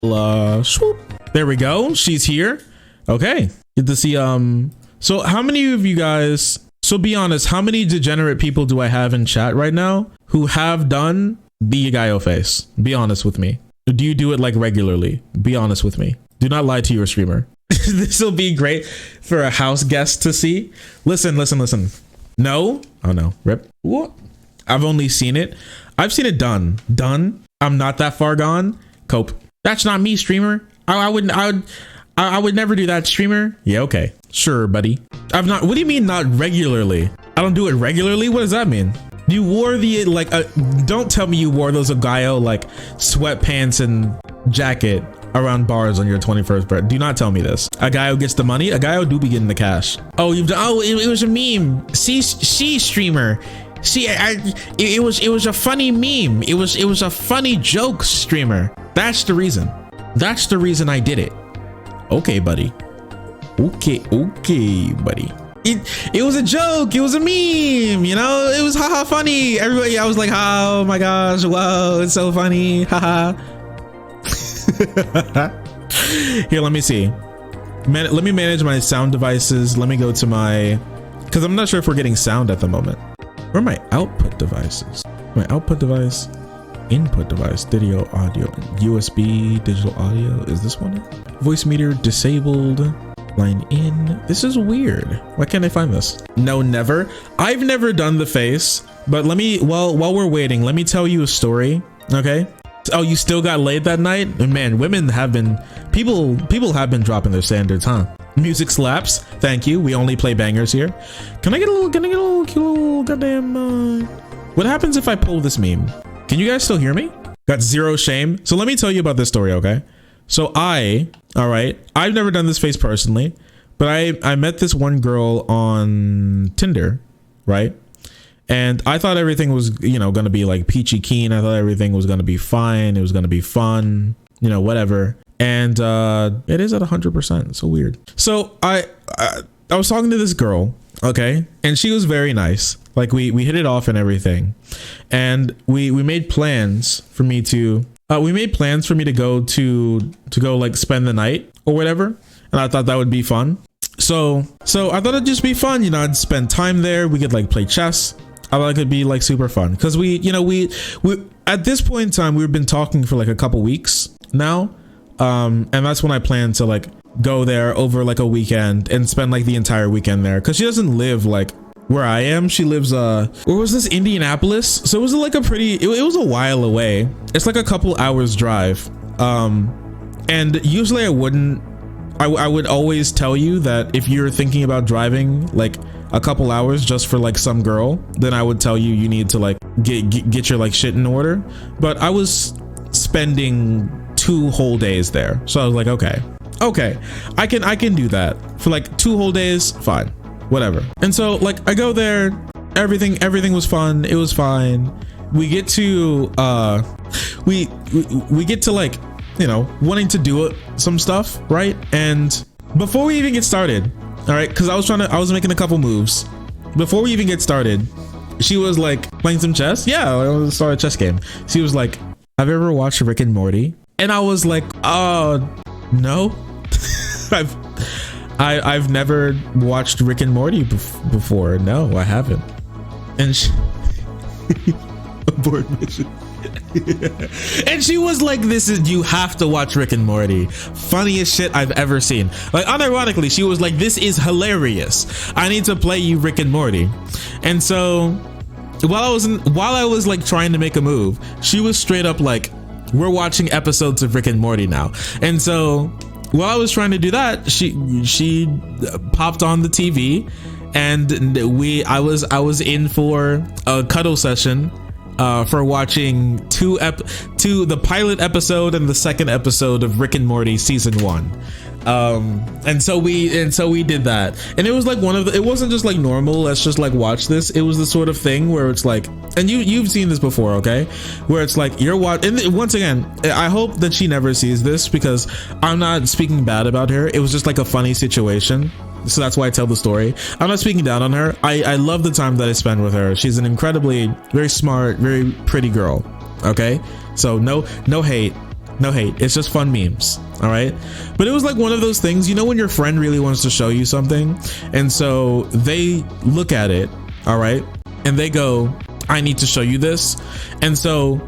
Swoop. There we go. She's here. Okay. Good to see. So how many of you guys, so be honest, how many degenerate people do I have in chat right now who have done the Ahegao face? Be honest with me. Do you do it like regularly? Be honest with me. Do not lie to your streamer. This will be great for a house guest to see. Listen. No. Oh no. Rip. What? I've only seen it. I've seen it done. I'm not that far gone. Cope. That's not me, streamer. I would never do that, streamer. Yeah, okay. Sure, buddy. I've not. What do you mean not regularly? I don't do it regularly. What does that mean? You wore the like. Don't tell me you wore those Ahegao like sweatpants and jacket around bars on your 21st birthday. Do not tell me this. Ahegao gets the money. Ahegao do be getting the cash. Oh, you've done. Oh, it was a meme. See, streamer. See, it was a funny meme. It was a funny joke, streamer. That's the reason. That's the reason I did it. Okay, buddy. Okay, buddy. It was a joke. It was a meme. You know, it was haha funny. Everybody, I was like, oh my gosh, whoa, it's so funny. Haha. Here, let me see. Let me manage my sound devices. Let me go to my, because I'm not sure if we're getting sound at the moment. Where are my output devices? My output device, input device, video, audio, USB, digital audio. Is this one? Voice meter disabled. Line in. This is weird. Why can't I find this? No, never. I've never done the face, but let me, while we're waiting, let me tell you a story. Okay. Oh, you still got laid that night? And man, women have been, people have been dropping their standards, huh? Music slaps. Thank you. We only play bangers here. Can I get a little goddamn, what happens if I pull this meme? Can you guys still hear me? Got zero shame. So let me tell you about this story, okay? So all right, I've never done this face personally, but I met this one girl on Tinder, right? And I thought everything was, you know, gonna be like peachy keen. I thought everything was gonna be fine. It was gonna be fun, you know, whatever. And it is at 100%. So weird. So I was talking to this girl, okay, and she was very nice. Like we hit it off and everything, and we made plans for me to. We made plans for me to go like spend the night or whatever, and I thought that would be fun. So I thought it'd just be fun, you know. I'd spend time there. We could like play chess. I thought it could be like super fun because we at this point in time we've been talking for like a couple weeks now, and that's when I plan to like go there over like a weekend and spend like the entire weekend there because she doesn't live like where I am. She lives where was this, Indianapolis? So it was like a pretty, it was a while away. It's like a couple hours drive. And usually I would always tell you that if you're thinking about driving like a couple hours just for like some girl, then I would tell you you need to like get your like shit in order. But I was spending 2 whole days there. So I was like, okay, I can do that for like 2 whole days. Fine. Whatever. And so like I go there, everything was fun. It was fine. We get to we get to like, you know, wanting to do some stuff, right? And before we even get started, all right, because I was making a couple moves before we even get started. She was like playing some chess. Yeah, I was start a chess game. She was like, have you ever watched Rick and Morty? And I was like, no. I've never watched Rick and Morty before. No, I haven't. And she abort mission. And she was like, you have to watch Rick and Morty. Funniest shit I've ever seen. Like unironically, she was like, this is hilarious. I need to play you Rick and Morty. And so while I was like trying to make a move, she was straight up like, we're watching episodes of Rick and Morty now. And so while I was trying to do that, she popped on the TV, and I was in for a cuddle session for watching the pilot episode and the second episode of Rick and Morty season 1. And so we did that, and it was like it wasn't just like normal, let's just like watch this. It was the sort of thing where it's like, and you've seen this before, okay, where it's like you're watching, and once again, I hope that she never sees this because I'm not speaking bad about her. It was just like a funny situation, so that's why I tell the story. I'm not speaking down on her. I love the time that I spend with her. She's an incredibly very smart, very pretty girl, okay? So no hate. No hate. It's just fun memes. All right. But it was like one of those things, you know, when your friend really wants to show you something and so they look at it. All right. And they go, I need to show you this. And so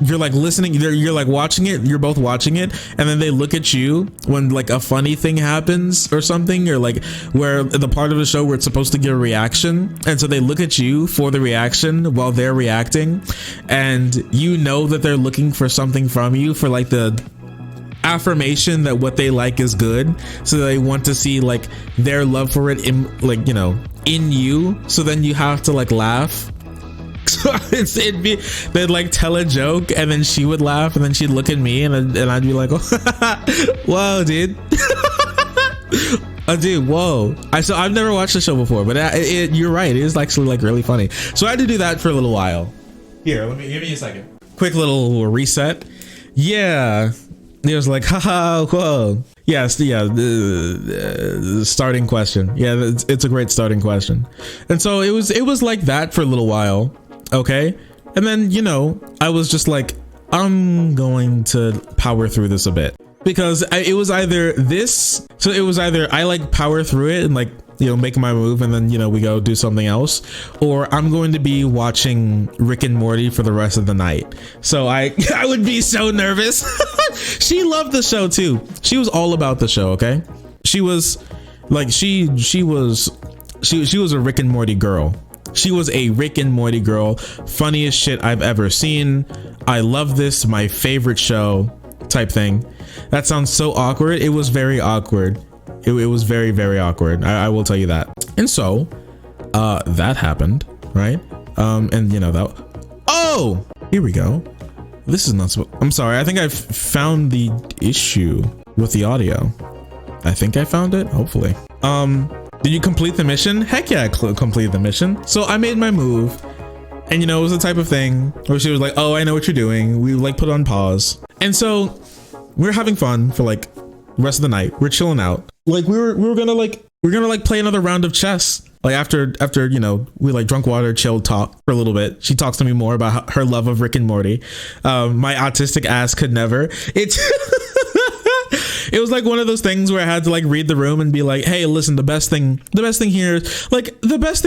you're like listening, you're like watching it, you're both watching it, and then they look at you when like a funny thing happens or something, or like where the part of the show where it's supposed to give a reaction, and so they look at you for the reaction while they're reacting, and you know that they're looking for something from you, for like the affirmation that what they like is good, so they want to see like their love for it in, like, you know, in you. So then you have to like laugh. So they'd like tell a joke and then she would laugh and then she'd look at me and I'd be like, oh, whoa, dude. Oh, dude, whoa. I've never watched the show before, but you're right. It is actually like really funny. So I had to do that for a little while. Here, give me a second. Quick little reset. Yeah. It was like, haha, whoa. Yes, yeah, the starting question. Yeah, it's a great starting question. And so it was like that for a little while. Okay. And then, you know, I was just like, I'm going to power through this a bit, because it was either this. So it was either I like power through it and like, you know, make my move and then, you know, we go do something else, or I'm going to be watching Rick and Morty for the rest of the night. So I would be so nervous. She loved the show too. She was all about the show. Okay. She was like, she was a Rick and Morty girl. She was a Rick and Morty girl. Funniest shit I've ever seen. I love this. My favorite show type thing. That sounds so awkward. It was very awkward. It was very, very awkward. I will tell you that. And so that happened, right? And you know that. Oh, here we go. This is not supposed. I'm sorry. I think I've found the issue with the audio. I think I found it. Hopefully. Did you complete the mission? Heck yeah, I completed the mission. So I made my move, and you know, it was the type of thing where she was like, "Oh, I know what you're doing." We like put on pause, and so we're having fun for like the rest of the night. We're chilling out. Like we were gonna play another round of chess. Like after you know, we like drunk water, chilled, talk for a little bit. She talks to me more about her love of Rick and Morty. My autistic ass could never. It was like one of those things where I had to like read the room and be like, hey, listen, the best thing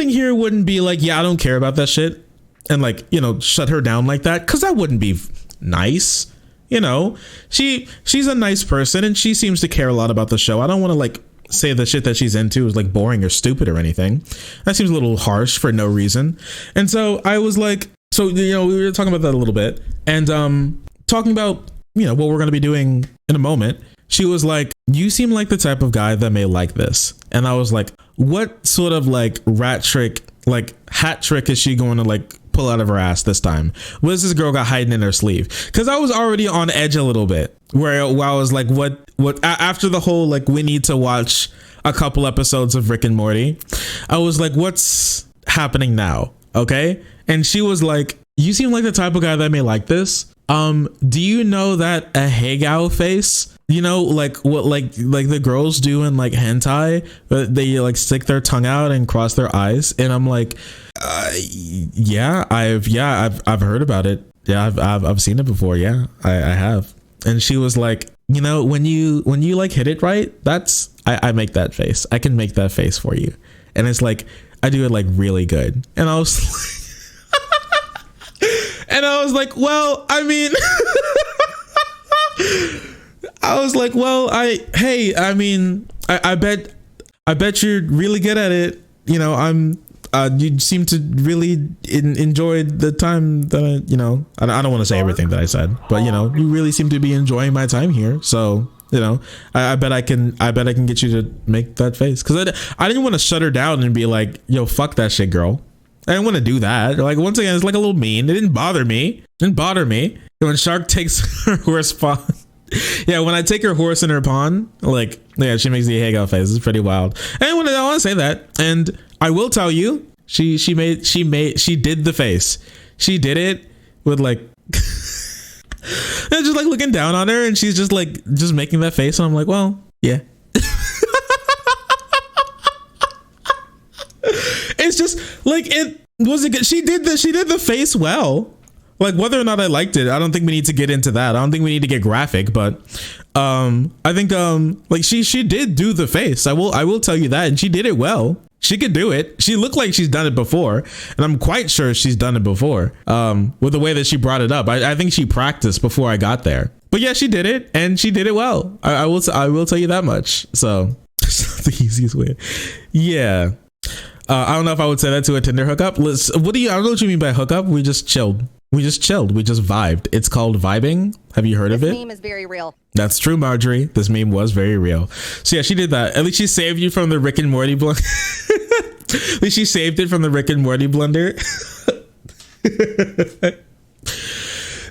here wouldn't be like, yeah, I don't care about that shit, and like, you know, shut her down like that, because that wouldn't be nice. You know, she's a nice person and she seems to care a lot about the show. I don't want to like say the shit that she's into is like boring or stupid or anything. That seems a little harsh for no reason. And so I was like, so, you know, we were talking about that a little bit, and talking about, you know, what we're going to be doing in a moment. She was like, you seem like the type of guy that may like this. And I was like, what sort of like rat trick, like hat trick is she going to like pull out of her ass this time? What is this girl got hiding in her sleeve? Because I was already on edge a little bit, where I was like, what after the whole like, we need to watch a couple episodes of Rick and Morty, I was like, what's happening now? Okay. And she was like, you seem like the type of guy that may like this. Do you know that Ahegao face? You know, like what like the girls do in like hentai, they like stick their tongue out and cross their eyes. And I'm like, yeah, I've heard about it. Yeah, I've seen it before. Yeah, I have. And she was like, you know, when you like hit it right, I make that face. I can make that face for you. And it's like, I do it like really good. And I was and I was like, well, I mean, I was like, well, I bet you're really good at it. You know, you seem to really enjoy the time that I don't want to say everything that I said, but you know, you really seem to be enjoying my time here. So, you know, I bet I can get you to make that face. Cause I didn't want to shut her down and be like, yo, fuck that shit, girl. I didn't want to do that. Like, once again, it's like a little mean. It didn't bother me. When Shark takes her horse pawn. Yeah, when I take her horse in her pawn, like, yeah, she makes the Ahegao face. It's pretty wild. And I want to say that. And I will tell you, she did the face. She did it with like, just like looking down on her, and she's just like, just making that face. And I'm like, well, yeah. It's just like, it was a good, she did the face well. Like whether or not I liked it, I don't think we need to get into that. I don't think we need to get graphic, but I think like she did do the face. I will tell you that, and she did it well. She could do it. She looked like she's done it before, and I'm quite sure she's done it before. With the way that she brought it up, I think she practiced before I got there. But yeah, she did it, and she did it well. I will tell you that much. So the easiest way. Yeah. I don't know if I would say that to a Tinder hookup. I don't know what you mean by hookup. We just chilled. We just vibed. It's called vibing. Have you heard of it? This meme is very real. That's true, Marjorie. This meme was very real. So yeah, she did that. At least she saved you from the Rick and Morty blunder. At least she saved it from the Rick and Morty blunder.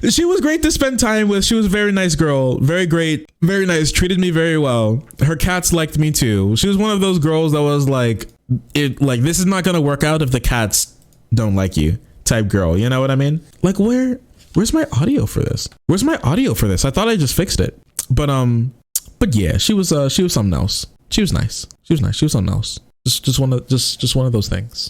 She was great to spend time with. She was a very nice girl. Very great. Very nice. Treated me very well. Her cats liked me too. She was one of those girls that was like, this is not going to work out if the cats don't like you type girl. You know what I mean? Like where's my audio for this? Where's my audio for this? I thought I just fixed it. But yeah, she was something else. She was nice. She was something else. Just one of those things.